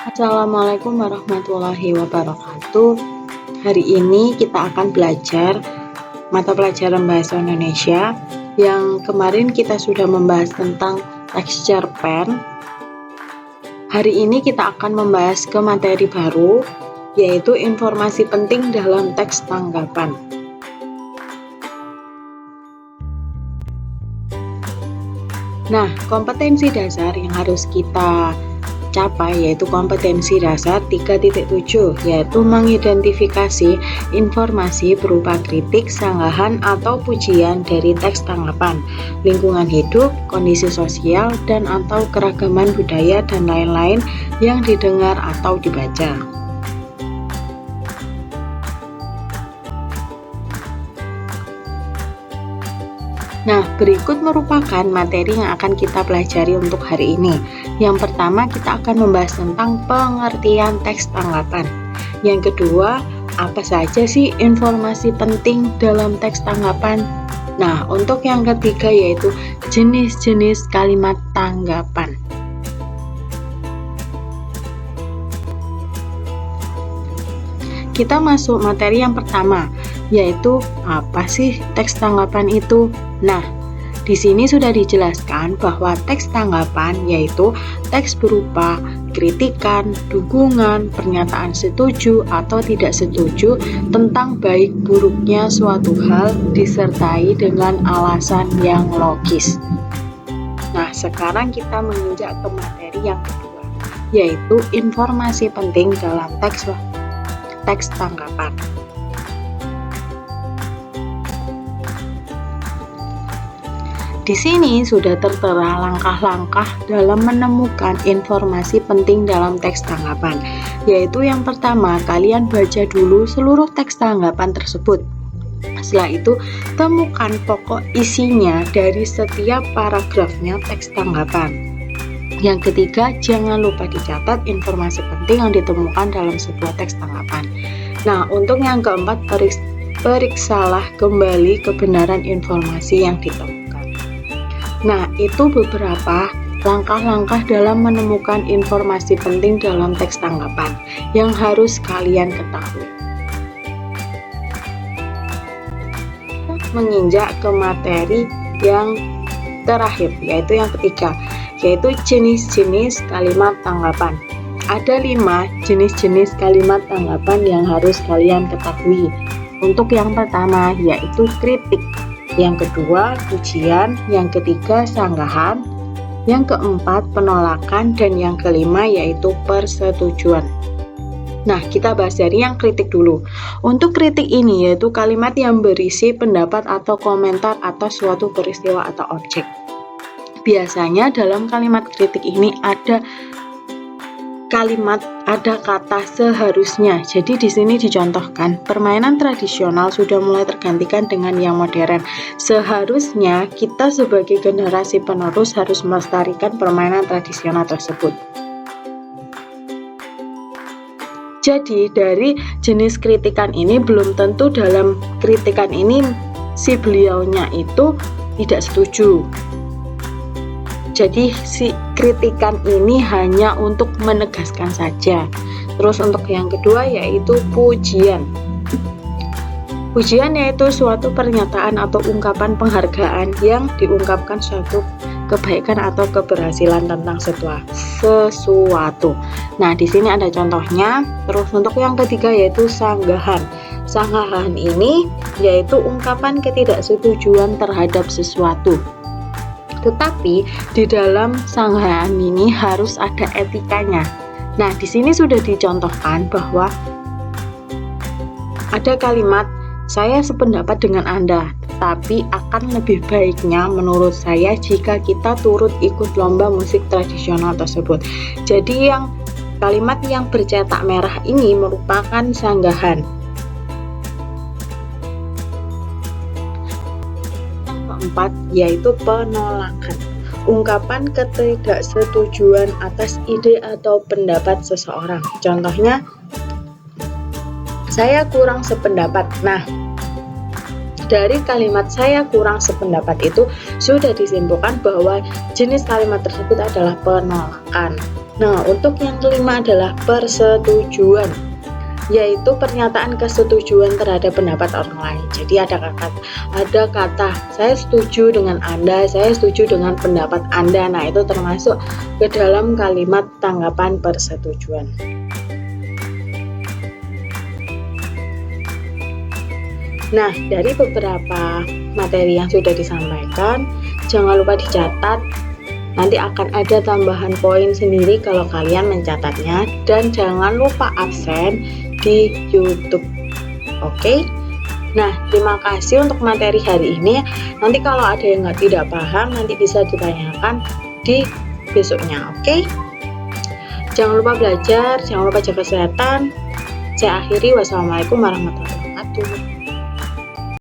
Assalamualaikum warahmatullahi wabarakatuh. Hari ini kita akan belajar mata pelajaran Bahasa Indonesia yang kemarin kita sudah membahas tentang texture pen. Hari ini kita akan membahas ke materi baru, yaitu informasi penting dalam teks tanggapan. Nah, kompetensi dasar yang harus kita capai yaitu kompetensi dasar 3.7, yaitu mengidentifikasi informasi berupa kritik, sanggahan, atau pujian dari teks tanggapan, lingkungan hidup, kondisi sosial, dan atau keragaman budaya dan lain-lain yang didengar atau dibaca. Nah, berikut merupakan materi yang akan kita pelajari untuk hari ini. Yang pertama, kita akan membahas tentang pengertian teks tanggapan. Yang kedua, apa saja sih informasi penting dalam teks tanggapan? Nah, untuk yang ketiga yaitu jenis-jenis kalimat tanggapan. Kita masuk materi yang pertama, yaitu apa sih teks tanggapan itu? Nah, di sini sudah dijelaskan bahwa teks tanggapan yaitu teks berupa kritikan, dukungan, pernyataan setuju atau tidak setuju tentang baik buruknya suatu hal disertai dengan alasan yang logis. Nah, sekarang kita menginjak ke materi yang kedua, yaitu informasi penting dalam teks tanggapan. Di sini sudah tertera langkah-langkah dalam menemukan informasi penting dalam teks tanggapan, yaitu yang pertama, kalian baca dulu seluruh teks tanggapan tersebut. Setelah itu, temukan pokok isinya dari setiap paragrafnya teks tanggapan. Yang ketiga, jangan lupa dicatat informasi penting yang ditemukan dalam sebuah teks tanggapan. Nah, untuk yang keempat, periksalah kembali kebenaran informasi yang ditemukan. Nah, itu beberapa langkah-langkah dalam menemukan informasi penting dalam teks tanggapan yang harus kalian ketahui. Menginjak ke materi yang terakhir, yaitu yang ketiga, yaitu jenis-jenis kalimat tanggapan. Ada 5 jenis-jenis kalimat tanggapan yang harus kalian ketahui. Untuk yang pertama yaitu kritik, yang kedua pujian, yang ketiga sanggahan, yang keempat penolakan, dan yang kelima yaitu persetujuan. Nah, kita bahas dari yang kritik dulu. Untuk kritik ini yaitu kalimat yang berisi pendapat atau komentar atas suatu peristiwa atau objek. Biasanya dalam kalimat kritik ini ada kata seharusnya. Jadi di sini dicontohkan, permainan tradisional sudah mulai tergantikan dengan yang modern. Seharusnya kita sebagai generasi penerus harus melestarikan permainan tradisional tersebut. Jadi dari jenis kritikan ini belum tentu dalam kritikan ini si beliaunya itu tidak setuju. Jadi si kritikan ini hanya untuk menegaskan saja. Terus untuk yang kedua yaitu pujian. Pujian yaitu suatu pernyataan atau ungkapan penghargaan yang diungkapkan suatu kebaikan atau keberhasilan tentang sesuatu. Nah, di sini ada contohnya. Terus untuk yang ketiga yaitu sanggahan. Sanggahan ini yaitu ungkapan ketidaksetujuan terhadap sesuatu. Tetapi di dalam sanggahan ini harus ada etikanya. Nah, di sini sudah dicontohkan bahwa ada kalimat, saya sependapat dengan Anda, tetapi akan lebih baiknya menurut saya jika kita turut ikut lomba musik tradisional tersebut. Jadi yang kalimat yang bercetak merah ini merupakan sanggahan. Keempat yaitu penolakan, ungkapan ketidaksetujuan atas ide atau pendapat seseorang. Contohnya, saya kurang sependapat. Nah, Dari kalimat saya kurang sependapat itu sudah disimpulkan bahwa jenis kalimat tersebut adalah penolakan. Nah, untuk yang kelima adalah persetujuan, yaitu pernyataan kesetujuan terhadap pendapat orang lain. Jadi ada kata saya setuju dengan Anda, saya setuju dengan pendapat Anda. Nah, itu termasuk ke dalam kalimat tanggapan persetujuan. Nah, dari beberapa materi yang sudah disampaikan, jangan lupa dicatat. Nanti akan ada tambahan poin sendiri kalau kalian mencatatnya, dan jangan lupa absen di YouTube. Oke? Nah, terima kasih untuk materi hari ini. Nanti kalau ada yang tidak paham, nanti bisa ditanyakan di besoknya. Oke? Jangan lupa belajar, jangan lupa jaga kesehatan. Saya akhiri, wassalamualaikum warahmatullahi wabarakatuh.